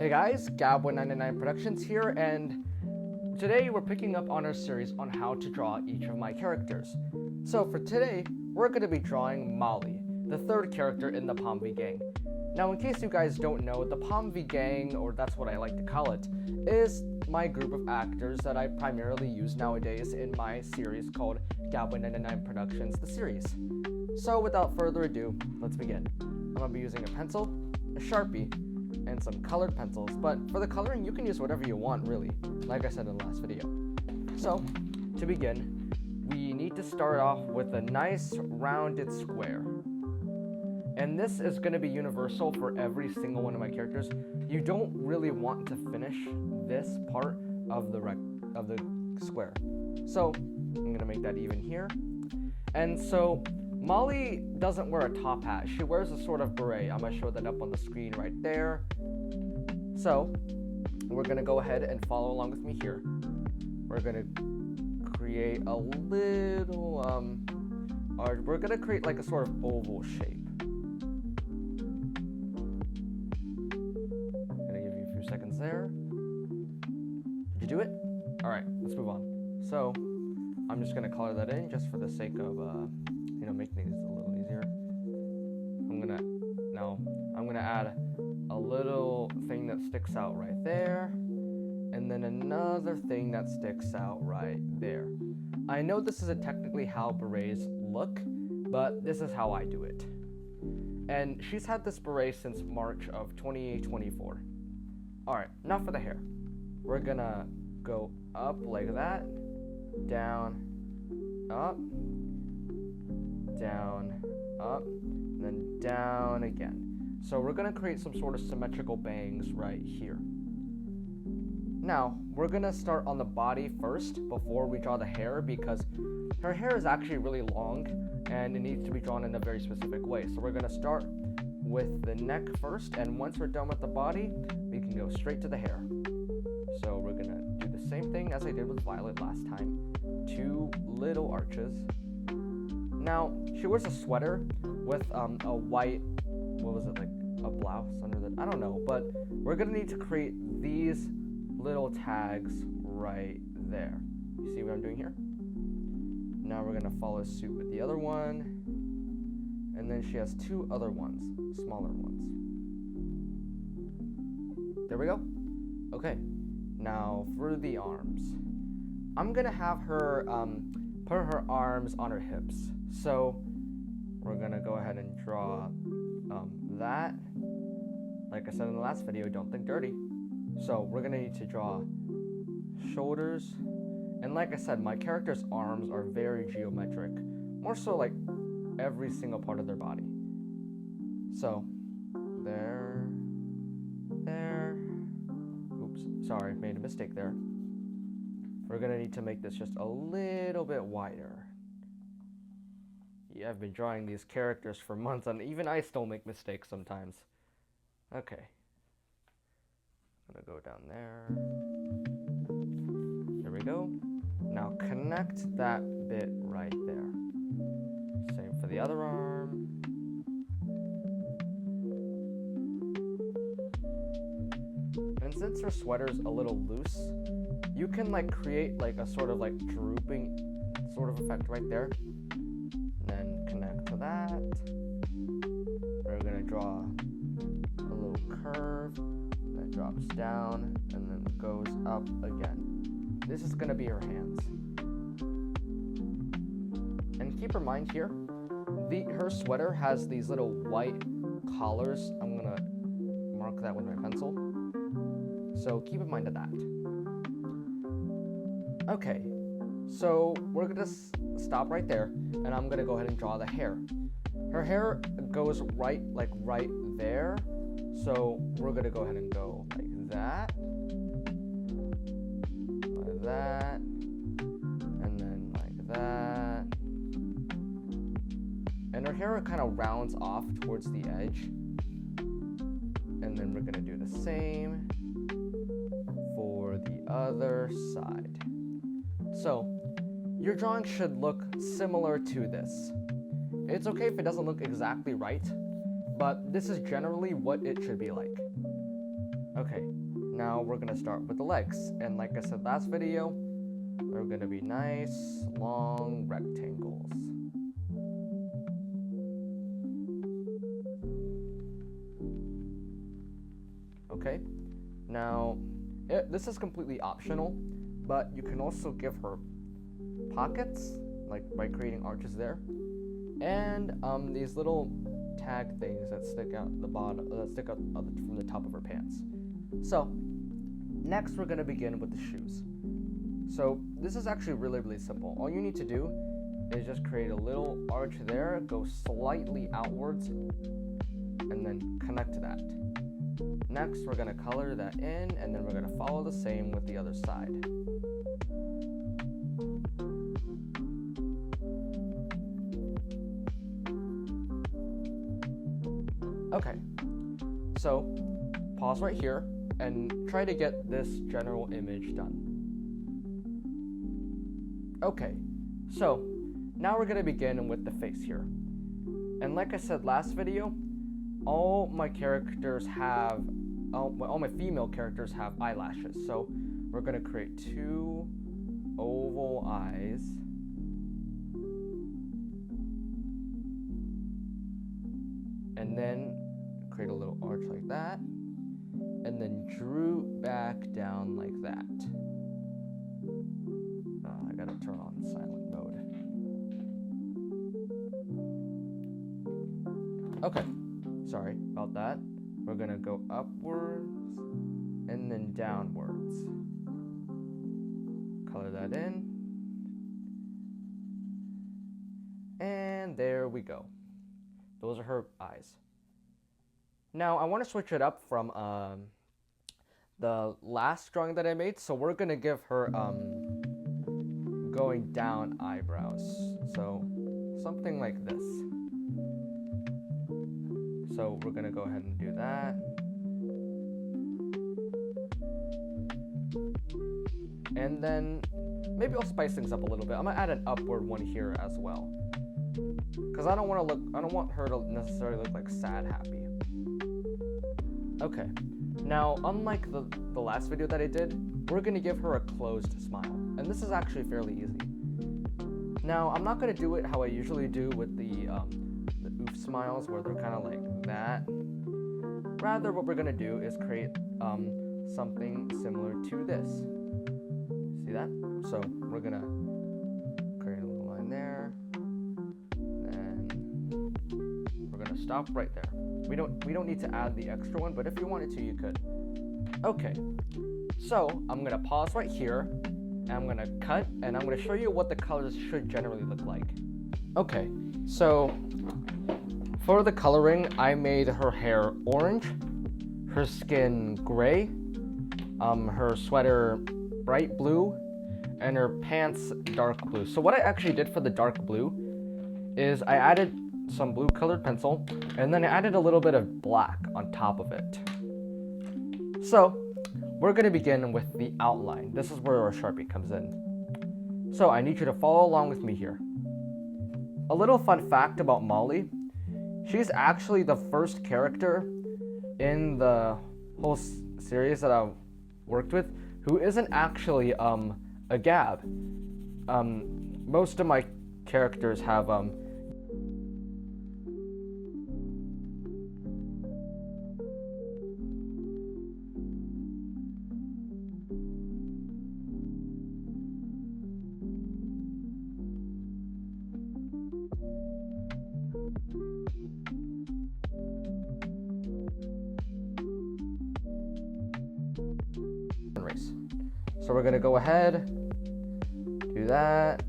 Hey guys, Gab199 Productions here, and today we're picking up on our series on how to draw each of my characters. So for today, we're going to be drawing Mollie, the third character in the Pomvy gang. Now in case you guys don't know, the Pomvy gang, or that's what I like to call it, is my group of actors that I primarily use nowadays in my series called Gab199 Productions, the series. So without further ado, let's begin. I'm going to be using a pencil, a Sharpie, and some colored pencils, but for the coloring you can use whatever you want, really, like I said in the last video. So to begin, we need to start off with a nice rounded square, and this is going to be universal for every single one of my characters. You don't really want to finish this part of the square, so I'm going to make that even here. And so Mollie doesn't wear a top hat. She wears a sort of beret. I'm going to show that up on the screen right there. So we're going to go ahead and follow along with me here. We're going to create a little, we're going to create like a sort of oval shape. I'm going to give you a few seconds there. Did you do it? All right, let's move on. So I'm just going to color that in just for the sake of, making these a little easier. I'm gonna add a little thing that sticks out right there, and then another thing that sticks out right there. I know this isn't technically how berets look, but this is how I do it. And she's had this beret since March of 2024. Alright, now for the hair. We're gonna go up like that, down, up, down, up, and then down again. So we're going to create some sort of symmetrical bangs right here. Now, we're going to start on the body first before we draw the hair, because her hair is actually really long and it needs to be drawn in a very specific way. So we're going to start with the neck first, and once we're done with the body, we can go straight to the hair. So we're going to do the same thing as I did with Violet last time. 2 little arches. Now, she wears a sweater with a white, what was it, like a blouse under the, I don't know, but we're going to need to create these little tags right there. You see what I'm doing here? Now we're going to follow suit with the other one, and then she has 2 other ones, smaller ones. There we go. Okay, now for the arms. I'm going to have her put her arms on her hips. So we're gonna go ahead and draw that. Like I said in the last video, don't think dirty. So we're gonna need to draw shoulders. And like I said, my character's arms are very geometric, more so like every single part of their body. So there, oops, sorry, made a mistake there. We're gonna need to make this just a little bit wider. Yeah, I've been drawing these characters for months, and even I still make mistakes sometimes. Okay. I'm gonna go down there. There we go. Now connect that bit right there. Same for the other arm. And since her sweater's a little loose, you can like create like a sort of like drooping sort of effect right there. Then connect to that. We're gonna draw a little curve that drops down and then goes up again. This is gonna be her hands. And keep in mind here, her sweater has these little white collars. I'm gonna mark that with my pencil. So keep in mind of that. Okay, so we're gonna stop right there, and I'm gonna go ahead and draw the hair. Her hair goes right there, so we're gonna go ahead and go like that, and then like that. And her hair kind of rounds off towards the edge, and then we're gonna do the same for the other side. So your drawing should look similar to this. It's okay if it doesn't look exactly right, but this is generally what it should be like. Okay, now we're gonna start with the legs. And like I said last video, they're gonna be nice, long rectangles. Okay, now this is completely optional, but you can also give her pockets, like by creating arches there, and these little tag things that stick out the bottom, from the top of her pants. So next we're gonna begin with the shoes. So this is actually really simple. All you need to do is just create a little arch there, go slightly outwards, and then connect to that. Next, we're gonna color that in, and then we're gonna follow the same with the other side. Okay, so pause right here and try to get this general image done. Okay, so now we're gonna begin with the face here. And like I said last video, all my female characters have eyelashes. So we're gonna create 2 oval eyes. And then create a little arch like that. And then droop back down like that. I gotta turn on silent mode. Okay, sorry about that. We're gonna go upwards and then downwards. Color that in. And there we go. Those are her eyes. Now I want to switch it up from the last drawing that I made. So we're gonna give her going down eyebrows. So something like this. So we're gonna go ahead and do that. And then maybe I'll spice things up a little bit. I'm gonna add an upward one here as well, because I don't want her to necessarily look like sad happy. Okay, now unlike the last video that I did, we're gonna give her a closed smile, and this is actually fairly easy. Now I'm not gonna do it how I usually do with the oof smiles, where they're kind of like that. Rather, what we're gonna do is create something similar to this. See that? So we're gonna create a little line there, and we're gonna stop right there. We don't need to add the extra one, but if you wanted to, you could. Okay, so I'm gonna pause right here, and I'm gonna cut, and I'm gonna show you what the colors should generally look like. Okay, so for the coloring, I made her hair orange, her skin gray, her sweater bright blue, and her pants dark blue. So what I actually did for the dark blue is I added some blue colored pencil, and then I added a little bit of black on top of it. So we're gonna begin with the outline. This is where our Sharpie comes in. So I need you to follow along with me here. A little fun fact about Mollie: she's actually the first character in the whole series that I've worked with who isn't actually a Gab. Most of my characters have race. So we're gonna go ahead, do that.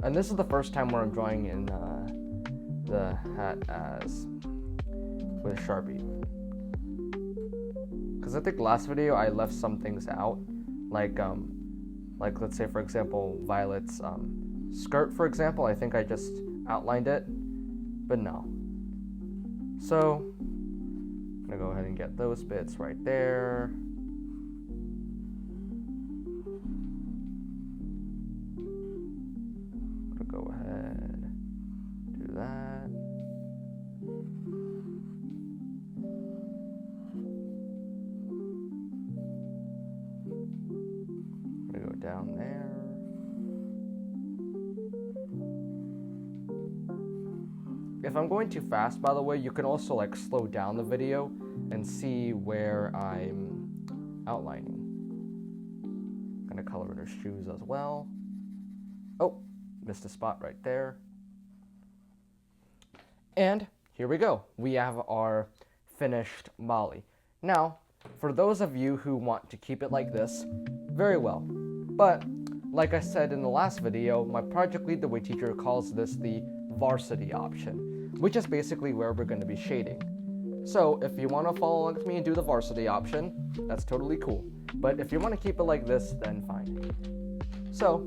And this is the first time where I'm drawing in the hat as with Sharpie. Because I think last video I left some things out, like let's say for example Violet's skirt, for example. I think I just outlined it, but no. So I'm gonna go ahead and get those bits right there. Go ahead, do that. down there. If I'm going too fast, by the way, you can also like slow down the video and see where I'm outlining. I'm gonna color in her shoes as well. Oh, missed a spot right there. And here we go. We have our finished Mollie. Now, for those of you who want to keep it like this, very well. But, like I said in the last video, my project lead, the way teacher calls this the varsity option, which is basically where we're going to be shading. So, if you want to follow along with me and do the varsity option, that's totally cool. But if you want to keep it like this, then fine. So,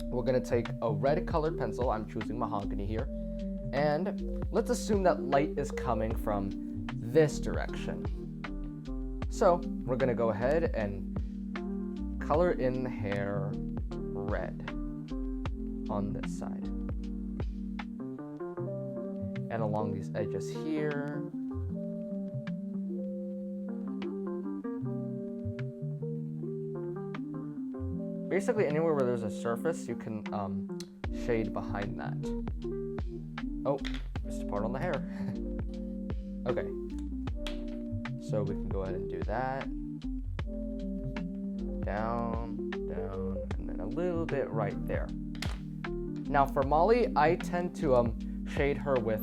we're going to take a red colored pencil, I'm choosing mahogany here, and let's assume that light is coming from this direction. So we're gonna go ahead and color in the hair red on this side. And along these edges here. Basically anywhere where there's a surface, you can shade behind that. Oh, missed a part on the hair. Okay. So we can go ahead and do that. Down, down, and then a little bit right there. Now for Mollie, I tend to shade her with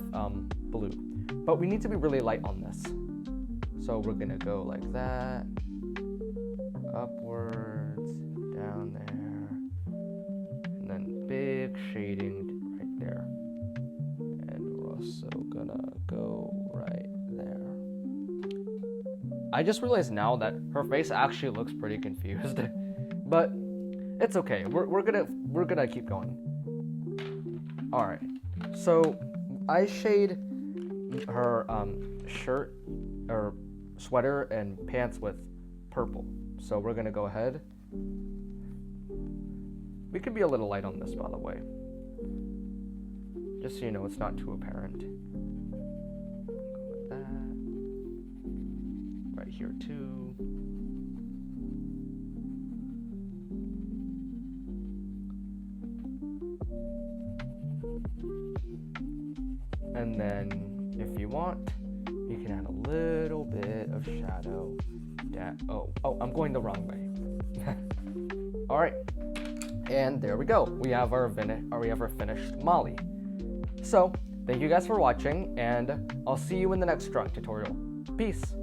blue, but we need to be really light on this. So we're gonna go like that, upwards, down there, and then big shading right there. And we're also gonna go right there. I just realized now that her face actually looks pretty confused, but it's okay. We're gonna keep going. All right. So I shade her shirt or sweater and pants with purple. So we're gonna go ahead. We could be a little light on this, by the way, just so you know it's not too apparent. Go with that. Right here too. And then if you want, you can add a little bit of shadow. Oh, I'm going the wrong way. All right, and there we go. We have our finished Mollie. So thank you guys for watching, and I'll see you in the next drawing tutorial. Peace.